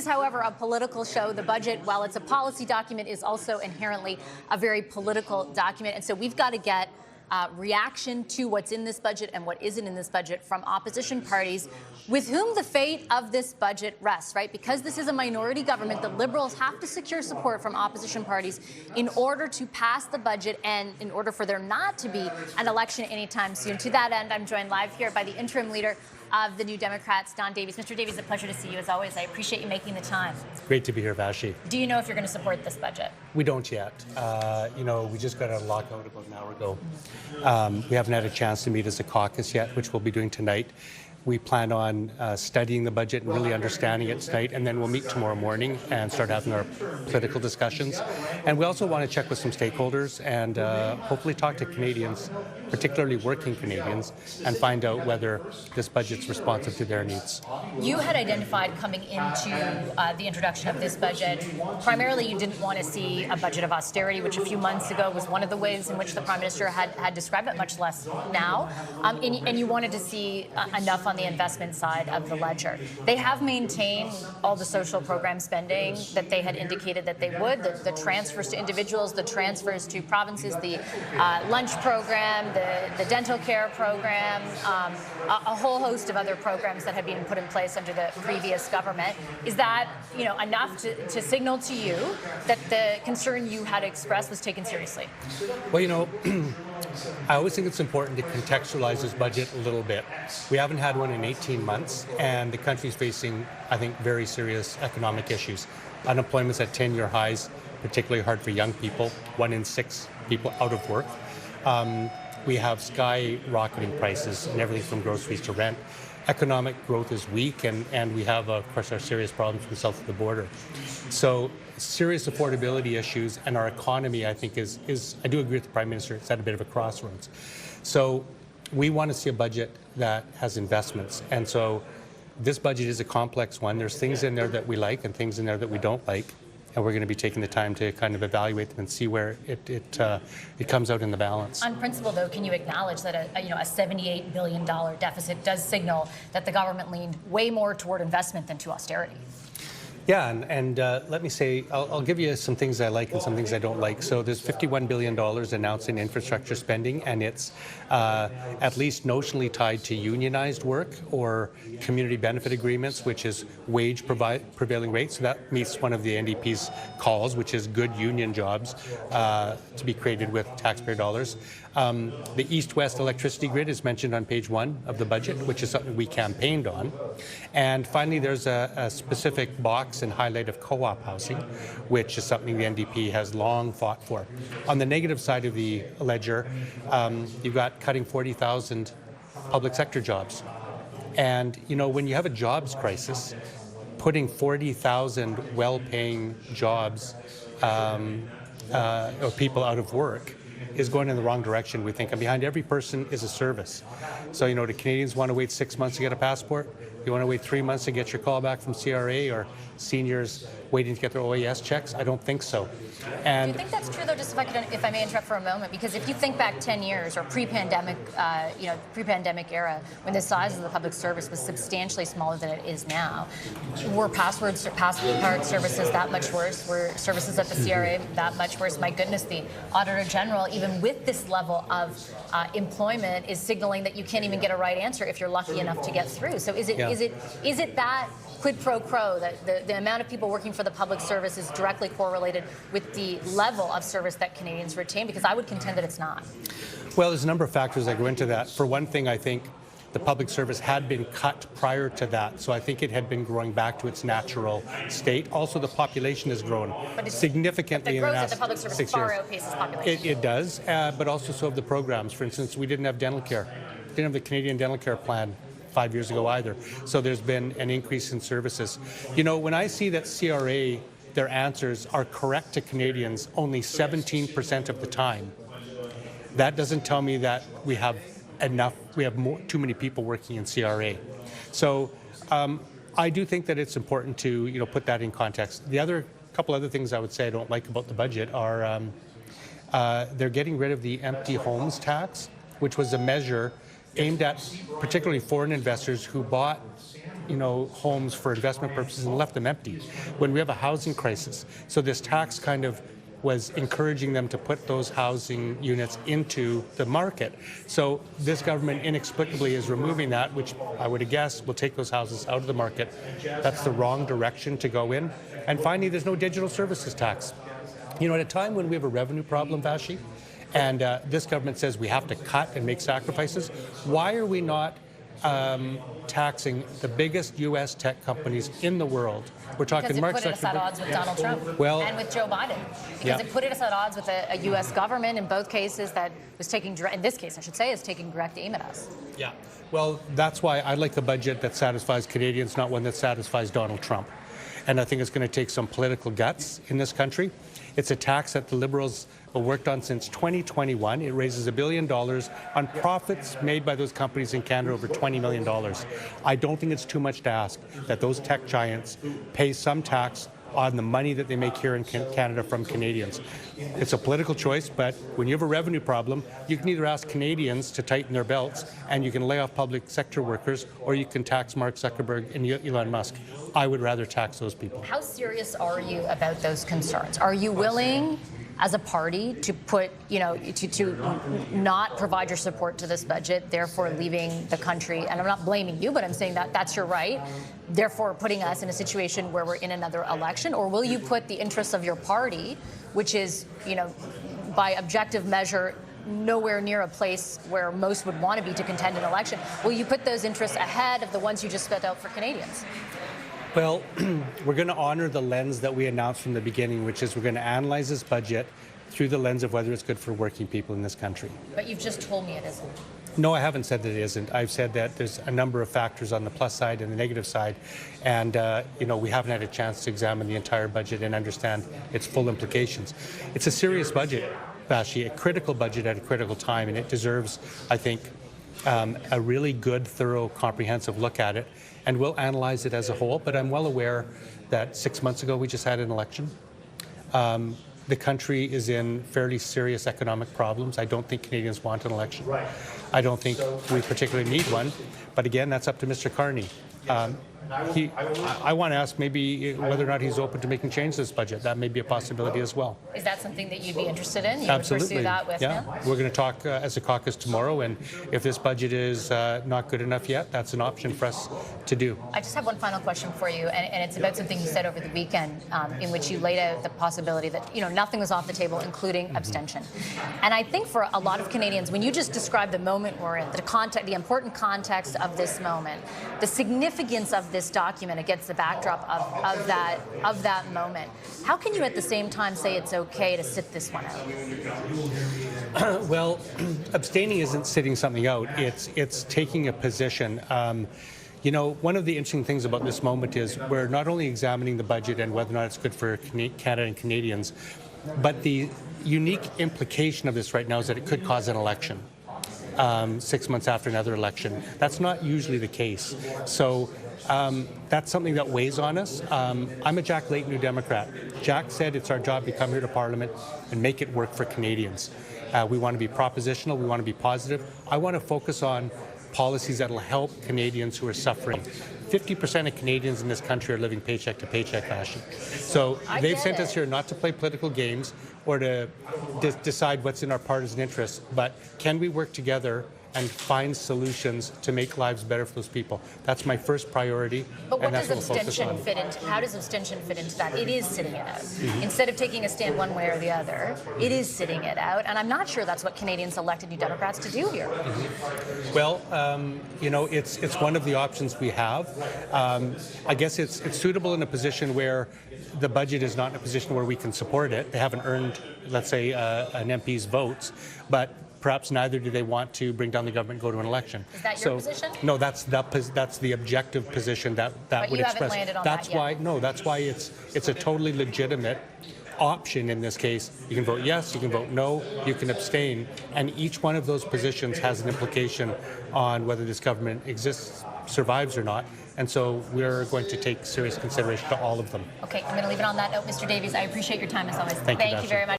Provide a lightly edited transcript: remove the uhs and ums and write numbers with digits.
is, however, a political show. The budget, while it's a policy document, is also inherently a very political document. And so we've got to get reaction to what's in this budget and what isn't in this budget from opposition parties with whom the fate of this budget rests, right? Because this is a minority government, the Liberals have to secure support from opposition parties in order to pass the budget and in order for there not to be an election anytime soon. To that end, I'm joined live here by the interim leader of the New Democrats, Don Davies. Mr. Davies, a pleasure to see you as always. I appreciate you making the time. It's great to be here, Vashi. Do you know if you're going to support this budget? We don't yet. We just got a lockout about an hour ago. We haven't had a chance to meet as a caucus yet, which we'll be doing tonight. We plan on studying the budget and really understanding it tonight, and then we'll meet tomorrow morning and start having our political discussions. And we also want to check with some stakeholders and hopefully talk to Canadians, particularly working Canadians, and find out whether this budget's responsive to their needs. You had identified coming into the introduction of this budget, primarily you didn't want to see a budget of austerity, which a few months ago was one of the ways in which the Prime Minister had described it, much less now. And you wanted to see enough on the investment side of the ledger. They have maintained all the social program spending that they had indicated that they would, the transfers to individuals, the transfers to provinces, the lunch program, the dental care program, a whole host of other programs that had been put in place under the previous government. Is that enough to signal to you that the concern you had expressed was taken seriously? Well, I always think it's important to contextualize this budget a little bit. We haven't had one in 18 months, and the country's facing, I think, very serious economic issues. Unemployment's at 10-year highs, particularly hard for young people, 1 in 6 people out of work. We have skyrocketing prices and everything from groceries to rent. Economic growth is weak, and we have, of course, our serious problems from south of the border. So serious affordability issues, and our economy, I think, is I do agree with the Prime Minister, it's at a bit of a crossroads. So we want to see a budget that has investments. And so this budget is a complex one. There's things in there that we like and things in there that we don't like. And we're going to be taking the time to kind of evaluate them and see where it comes out in the balance. On principle, though, can you acknowledge that a $78 billion deficit does signal that the government leaned way more toward investment than to austerity? Yeah, and let me say, I'll give you some things I like and some things I don't like. So there's $51 billion announced in infrastructure spending, and it's at least notionally tied to unionized work or community benefit agreements, which is wage prevailing rates. So that meets one of the NDP's calls, which is good union jobs to be created with taxpayer dollars. The east-west electricity grid is mentioned on page 1 of the budget, which is something we campaigned on. And finally, there's a specific box and highlight of co-op housing, which is something the NDP has long fought for. On the negative side of the ledger, you've got cutting 40,000 public sector jobs. And, when you have a jobs crisis, putting 40,000 well-paying jobs or people out of work is going in the wrong direction, we think. And behind every person is a service. So, do Canadians want to wait 6 months to get a passport? You want to wait 3 months to get your call back from CRA, or seniors waiting to get their OAS checks? I don't think so. And do you think that's true, though, just if I may interrupt for a moment? Because if you think back 10 years or pre-pandemic, pre-pandemic era, when the size of the public service was substantially smaller than it is now, were passport services that much worse? Were services at the CRA that much worse? My goodness, the Auditor General, even with this level of employment, is signaling that you can't even get a right answer if you're lucky enough to get through. So is it that quid pro quo, that the amount of people working for the public service is directly correlated with the level of service that Canadians retain? Because I would contend that it's not. Well, there's a number of factors that go into that. For one thing, I think the public service had been cut prior to that, so I think it had been growing back to its natural state. Also, the population has grown significantly in the last 6 years. The growth of the public service far outpaces population. It does, but also so have the programs. For instance, we didn't have dental care. Didn't have the Canadian Dental Care Plan 5 years ago either. So there's been an increase in services. When I see that CRA, their answers are correct to Canadians only 17% of the time, that doesn't tell me that we have too many people working in CRA. So I do think that it's important to put that in context. The couple other things I would say I don't like about the budget are they're getting rid of the empty homes tax, which was a measure aimed at particularly foreign investors who bought homes for investment purposes and left them empty when we have a housing crisis. So this tax kind of was encouraging them to put those housing units into the market. So this government inexplicably is removing that, which I would have guessed will take those houses out of the market. That's the wrong direction to go in. And finally, there's no digital services tax. At a time when we have a revenue problem, Vashi, and this government says we have to cut and make sacrifices, why are we not taxing the biggest U.S. tech companies in the world? We're talking because it Mark put us at Zuckerberg. odds with Donald Trump and with Joe Biden. Because it put us at odds with a U.S. government in both cases that was taking, in this case, I should say, is taking direct aim at us. Yeah. Well, that's why I like a budget that satisfies Canadians, not one that satisfies Donald Trump. And I think it's going to take some political guts in this country. It's a tax that the Liberals have worked on since 2021. It raises $1 billion on profits made by those companies in Canada, over $20 million. I don't think it's too much to ask that those tech giants pay some tax on the money that they make here in Canada from Canadians. It's a political choice, but when you have a revenue problem, you can either ask Canadians to tighten their belts and you can lay off public sector workers, or you can tax Mark Zuckerberg and Elon Musk. I would rather tax those people. How serious are you about those concerns? Are you willing, as a party, to put, to not provide your support to this budget, therefore leaving the country? And I'm not blaming you, but I'm saying that that's your right, therefore putting us in a situation where we're in another election? Or will you put the interests of your party, which is, by objective measure, nowhere near a place where most would want to be to contend an election, will you put those interests ahead of the ones you just spelled out for Canadians? Well, we're going to honor the lens that we announced from the beginning, which is we're going to analyze this budget through the lens of whether it's good for working people in this country. But you've just told me it isn't. No, I haven't said that it isn't. I've said that there's a number of factors on the plus side and the negative side, and we haven't had a chance to examine the entire budget and understand its full implications. It's a serious budget, Vashi, a critical budget at a critical time, and it deserves, I think, a really good, thorough, comprehensive look at it, and we'll analyze it as a whole. But I'm well aware that 6 months ago we just had an election. The country is in fairly serious economic problems. I don't think Canadians want an election. I don't think we particularly need one. But again, that's up to Mr. Carney. I want to ask maybe whether or not he's open to making changes to this budget. That may be a possibility as well. Is that something that you'd be interested in? You Absolutely. would pursue that with him? We're going to talk as a caucus tomorrow, and if this budget is not good enough yet, that's an option for us to do. I just have one final question for you, and it's about something you said over the weekend, in which you laid out the possibility that nothing was off the table, including abstention. And I think for a lot of Canadians, when you just describe the moment we're in, the important context of this moment, the significance of this document against the backdrop of that moment, how can you at the same time say it's okay to sit this one out? Well, abstaining isn't sitting something out. It's taking a position. One of the interesting things about this moment is we're not only examining the budget and whether or not it's good for Canada and Canadians, but the unique implication of this right now is that it could cause an election 6 months after another election. That's not usually the case. So that's something that weighs on us. I'm a Jack Layton New Democrat. Jack said it's our job to come here to Parliament and make it work for Canadians. We want to be propositional. We want to be positive. I want to focus on policies that will help Canadians who are suffering. 50% of Canadians in this country are living paycheck to paycheck fashion. So they've sent us here not to play political games or to decide what's in our partisan interests, but can we work together and find solutions to make lives better for those people? That's my first priority. But what and that's does what we'll focus abstention on. fit into? How does abstention fit into that? It is sitting it out. Instead of taking a stand one way or the other, it is sitting it out. And I'm not sure that's what Canadians elected New Democrats to do here. Well, it's one of the options we have. I guess it's suitable in a position where the budget is not in a position where we can support it. They haven't earned, let's say, an MP's votes, but perhaps neither do they want to bring down the government and go to an election. Is that your position? No, that's the objective position that but would you express. Haven't landed on that's that why yet. no, that's why it's a totally legitimate option in this case. You can vote yes, you can vote no, you can abstain, and each one of those positions has an implication on whether this government survives or not. And so we're going to take serious consideration to all of them. Okay, I'm going to leave it on that note. Mr. Davies, I appreciate your time as always. Thank you very much.